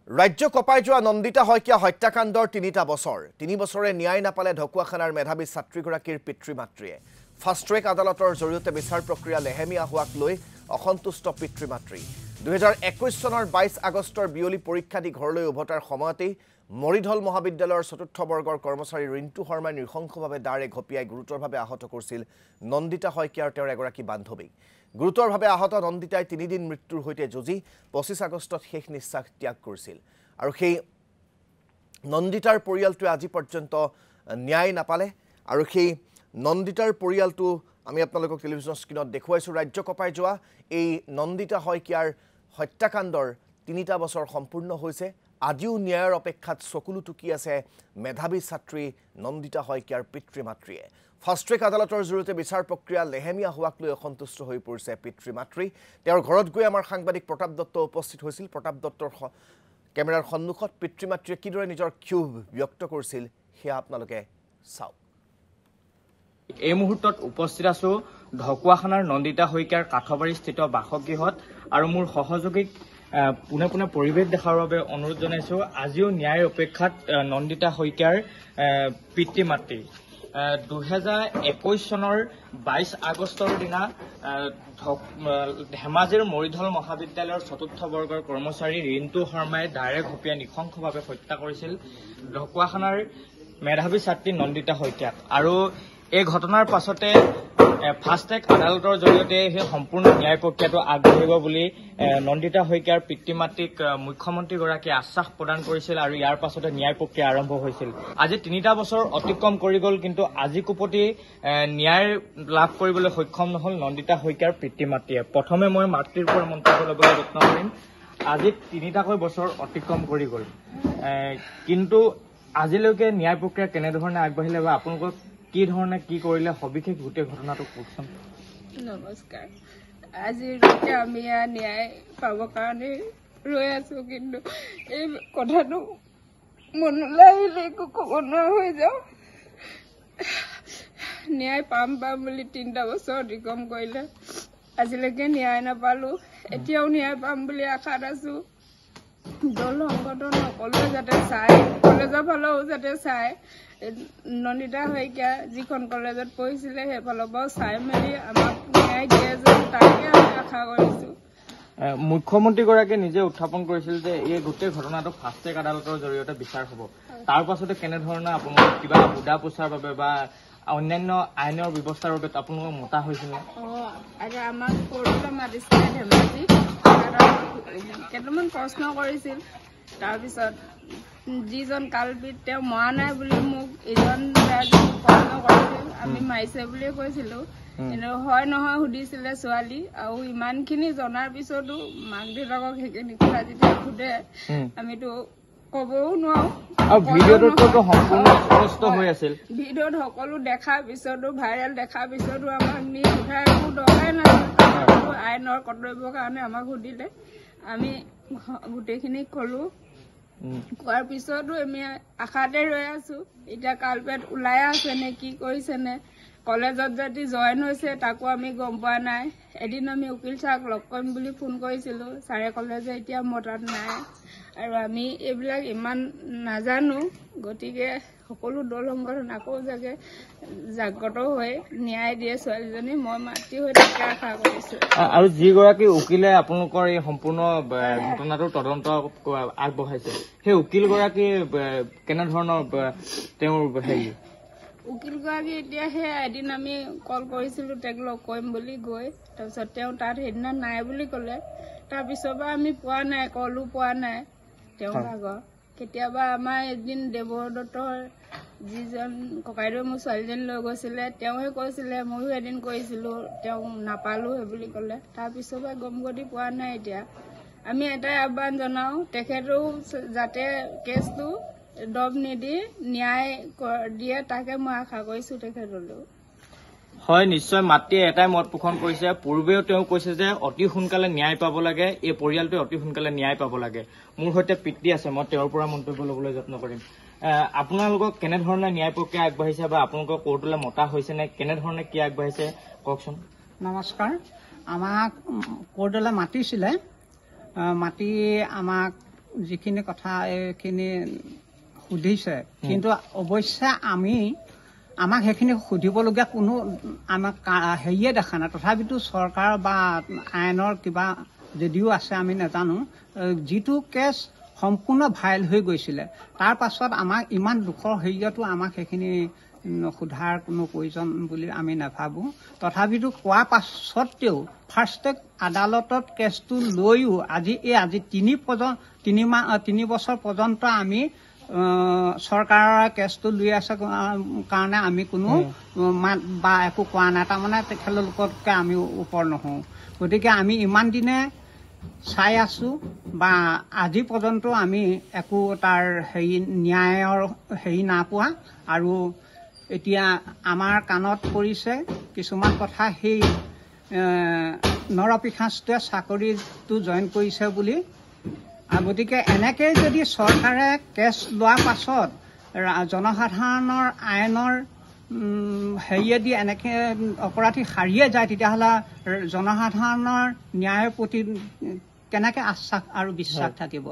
ৰাজ্য কপাই যোৱা নন্দিতা শইকীয়া হত্যাকাণ্ডৰ ৩টা বছৰ ৩ বছৰে ন্যায় নাপালে ঢকুৱাখানাৰ মেধাৱী ছাত্ৰীগৰাকীৰ পিতৃ-মাতৃয়ে ফাষ্ট ট্ৰেক আদালতৰ জৰিয়তে বিচাৰ প্ৰক্ৰিয়া লেহেমীয়া হোৱাক লৈ অসন্তুষ্ট পিতৃ-মাতৃ ২০২১ চনৰ ২২ আগষ্টৰ বিয়লি পৰীক্ষা দি ঘৰলৈ উভতাৰ সময়তেই মৰিধল মহাবিদ্যালয়ৰ চতুৰ্থ বৰ্গৰ কৰ্মচাৰী ৰিণ্টু শৰ্মাই নৃশংসভাৱে দাৰে ঘপিয়াই গুৰুতৰভাৱে আহত কৰিছিল নন্দিতা শইকীয়া আৰু তেওঁৰ এগৰাকী বান্ধৱীক গুৰুতৰভাৱে আহত নন্দিতাই ৩ দিন মৃত্যুৰ হৈতে যুঁজি ২৫ আগষ্টত শেষ নিশ্বাস ত্যাগ কৰিছিল আৰু সেই নন্দিতাৰ পৰিয়ালটোৱে আজি পৰ্যন্ত ন্যায় নাপালে আৰু সেই নন্দিতাৰ পৰিয়ালটো আমি আপোনালোকক টেলিভিছন স্ক্ৰীনত দেখুৱাইছো ৰাজ্য কপাই যোৱা এই নন্দিতা শইকীয়াৰ হত্যাকাণ্ডৰ ৩টা বছৰ সম্পূৰ্ণ হৈছে আজিও ন্যায়ৰ অপেক্ষাত চকুলো টুকি আছে মেধাৱী ছাত্ৰী নন্দিতা শইকীয়াৰ পিতৃ-মাতৃয়ে ফাষ্ট ট্ৰেক আদালতৰ জৰিয়তে বিচাৰ প্ৰক্ৰিয়া লেহেমীয়া হোৱাক লৈ অসন্তুষ্ট হৈ পৰিছে পিতৃ-মাতৃ তেওঁৰ ঘৰত গৈ আমাৰ সাংবাদিক প্ৰতাপ দত্ত উপস্থিত হৈছিল প্ৰতাপ দত্তৰ কেমেৰাৰ সন্মুখত পিতৃ-মাতৃয়ে কিদৰে নিজৰ ক্ষোভ ব্যক্ত কৰিছিল সেয়া আপোনালোকে চাওক এই মুহূৰ্তত উপস্থিত আছো ঢকুৱাখানাৰ নন্দিতা শইকীয়াৰ কাঠবাৰীস্থিত বাসগৃহত আৰু মোৰ সহযোগীক পুনে পুনে পৰিৱেশ দেখাৰ বাবে অনুৰোধ জনাইছো আজিও ন্যায়ৰ অপেক্ষাত নন্দিতা শইকীয়াৰ পিতৃ-মাতৃ ২০২১ চনৰ ২২ আগষ্টৰ দিনা ধেমাজিৰ মৰিধল মহাবিদ্যালয়ৰ চতুৰ্থ বৰ্গৰ কৰ্মচাৰী ৰিণ্টু শৰ্মাই দাৰে ঘপিয়াই নৃশংসভাৱে হত্যা কৰিছিল ঢকুৱাখানাৰ মেধাৱী ছাত্ৰী নন্দিতা শইকীয়াক আৰু এই ঘটনাৰ পাছতে ফাষ্ট ট্ৰেক আদালতৰ জৰিয়তে সেই সম্পূৰ্ণ ন্যায় প্ৰক্ৰিয়াটো আগবাঢ়িব বুলি নন্দিতা শইকীয়াৰ পিতৃ-মাতৃক মুখ্যমন্ত্ৰীগৰাকীয়ে আশ্বাস প্ৰদান কৰিছিল আৰু ইয়াৰ পাছতে ন্যায় প্ৰক্ৰিয়া আৰম্ভ হৈছিল আজি ৩টা বছৰ অতিক্ৰম কৰি গ'ল কিন্তু আজি কোপতি ন্যায় লাভ কৰিবলৈ সক্ষম নহল নন্দিতা শইকীয়াৰ পিতৃ-মাতৃয়ে প্ৰথমে মই মাতৃৰ পৰা মন্তব্য ল'বলৈ যত্ন কৰিম আজি ৩টাকৈ বছৰ অতিক্ৰম কৰি গ'ল কিন্তু আজিলৈকে ন্যায় প্ৰক্ৰিয়া কেনেধৰণে আগবাঢ়িলে বা আপোনালোকক কি ধৰণে কি কৰিলে সবিশেষ গোটেই ঘটনাটো কওকচোন নমস্কাৰ আজি আমি ন্যায় পাবৰ কাৰণে ৰৈ আছো কিন্তু এই কথাটো মনলৈ আহিলে একো ক'ব নোৱাৰা হৈ যাওঁ ন্যায় পাম বুলি ৩টা বছৰ অতিক্ৰম কৰিলে আজিলৈকে ন্যায় নাপালো এতিয়াও ন্যায় পাম বুলি আশাত আছো দল সংগঠন সকলোৱে যাতে চাই কলেজৰ ফালেও যাতে চাই নন্দিতা শইকীয়া যিখন কলেজত পঢ়িছিলে সেইফালৰ পৰাও চাই মেলি আমাক ন্যায় দিয়ে যেন তাকে আমি আশা কৰিছো মুখ্যমন্ত্ৰীগৰাকীয়ে নিজে উত্থাপন কৰিছিল যে এই গোটেই ঘটনাটো ফাষ্ট ট্ৰেক আদালতৰ জৰিয়তে বিচাৰ হ'ব তাৰ পাছতে কেনেধৰণে আপোনালোক কিবা সুদা পোছাৰ বাবে বা অন্যান্য আইনৰ ব্যৱস্থাৰ বাবে আপোনালোকক মতা হৈছিল আমাক পৰহিলৈ মাতিছিলে ধেমাজি কেইটামান প্ৰশ্ন কৰিছিল তাৰপিছত যিজন কালপিত তেওঁ মৰা নাই বুলি মোক ইজন প্ৰশ্ন কৰিছিল আমি মাৰিছে বুলিয়ে কৈছিলো কিন্তু হয় নহয় সুধিছিলে ছোৱালী আৰু ইমানখিনি জনাৰ পিছতো মাক দেউতাকক সেইখিনি কথা যেতিয়া সোধে আমিতো ক'বও নোৱাৰো ভিডিঅ'ত সকলো দেখাৰ পিছতো ভাইৰেল দেখাৰ পিছতো আমাক নি সোধাৰ একো দৰকাৰ নাছিল আইনৰ কৰ্তব্যৰ কাৰণে আমাক সুধিলে আমি গোটেইখিনি ক'লো কোৱাৰ পিছতো আমি আশাতে ৰৈ আছো এতিয়া কালপেট ওলাই আছে নে কি কৰিছে নে কলেজত যদি জইন হৈছে তাকো আমি গম পোৱা নাই এদিন আমি উকিল ছাৰক লগ কৰিম বুলি ফোন কৰিছিলো ছাৰে ক'লে যে এতিয়া মোৰ তাত নাই আৰু আমি এইবিলাক ইমান নাজানো গতিকে সকলো দল সংগঠন আকৌ যাগে জাগ্ৰত হৈ ন্যায় দিয়ে ছোৱালীজনী মই মাতৃ হৈ তাকে আশা কৰিছো আৰু যিগৰাকী উকিলে আপোনালোকৰ এই সম্পূৰ্ণ ঘটনাটোৰ তদন্ত আগবঢ়াইছে সেই উকিলগৰাকী কেনেধৰণৰ তেওঁৰ হেৰি উকিলগৰাকী এতিয়া সেই এদিন আমি কল কৰিছিলো তেওঁক লগ কৰিম বুলি গৈ তাৰপিছত তেওঁ তাত সেইদিনা নাই বুলি ক'লে তাৰপিছৰ পৰা আমি পোৱা নাই কলো পোৱা নাই তেওঁৰ ভাগৰ কেতিয়াবা আমাৰ এদিন দেৱৰ দত্তৰ যিজন ককাইদেউ মোৰ ছোৱালীজনী লৈ গৈছিলে তেওঁহে কৈছিলে ময়ো এদিন কৰিছিলো তেওঁক নাপালো সেই বুলি ক'লে তাৰপিছৰ পৰা গমগতি পোৱা নাই এতিয়া আমি এটাই আহ্বান জনাওঁ তেখেতেও যাতে কেছটো দব নিদি ন্যায় দিয়ে তাকে মই আশা কৰিছো তেখেতলৈও হয় নিশ্চয় মাতৃয়ে এটাই মত পোষণ কৰিছে পূৰ্বেও তেওঁ কৈছে যে অতি সোনকালে ন্যায় পাব লাগে এই পৰিয়ালটোৱে অতি সোনকালে ন্যায় পাব লাগে মোৰ সৈতে পিতৃ আছে মই তেওঁৰ পৰা মন্তব্য ল'বলৈ যত্ন কৰিম আপোনালোকক কেনেধৰণে ন্যায় প্ৰক্ৰিয়া আগবাঢ়িছে বা আপোনালোকৰ কোৰ্টলৈ মতা হৈছে নে কেনেধৰণে কি আগবাঢ়িছে কওকচোন নমস্কাৰ আমাক কোৰ্টলৈ মাতিছিলে মাতি আমাক যিখিনি কথা এইখিনি সুধিছে, কিন্তু অৱশ্যে আমাক সেইখিনি সুধিবলগীয়া কোনো আমাক হেৰিয়ে দেখা নাই। তথাপিতো চৰকাৰ বা আইনৰ কিবা যদিও আছে আমি নাজানো, যিটো কেছ সম্পূৰ্ণ ভাইৰেল হৈ গৈছিলে, তাৰ পাছত আমাক ইমান দুখৰ হেৰিয়তো আমাক সেইখিনি সোধাৰ কোনো প্ৰয়োজন বুলি আমি নাভাবোঁ। তথাপিতো কোৱা পাছতেও ফাৰ্ষ্ট আদালতত কেছটো লৈও আজি 3 বছৰ পৰ্যন্ত আমি চৰকাৰৰ কেছটো লৈ আছে কাৰণে আমি কোনো মাত বা একো কোৱা নাই। তাৰমানে তেখেতলোকতকৈ আমি ওপৰ নহওঁ। গতিকে আমি ইমান দিনে চাই আছোঁ বা আজি পৰ্যন্ত আমি একো তাৰ ন্যায়ৰ নাপোৱা। আৰু এতিয়া আমাৰ কাণত পৰিছে কিছুমান কথা, সেই নৰপিশাচটোৱে চাকৰিটো জইন কৰিছে বুলি। গতিকে এনেকৈ যদি চৰকাৰে কেছ লোৱাৰ পাছত জনসাধাৰণৰ আইনৰ হেৰিয়েদি এনেকৈ অপৰাধী হাৰিয়ে যায়, তেতিয়াহ'লে জনসাধাৰণৰ ন্যায়ৰ প্ৰতি কেনেকৈ আশ্বাস আৰু বিশ্বাস থাকিব?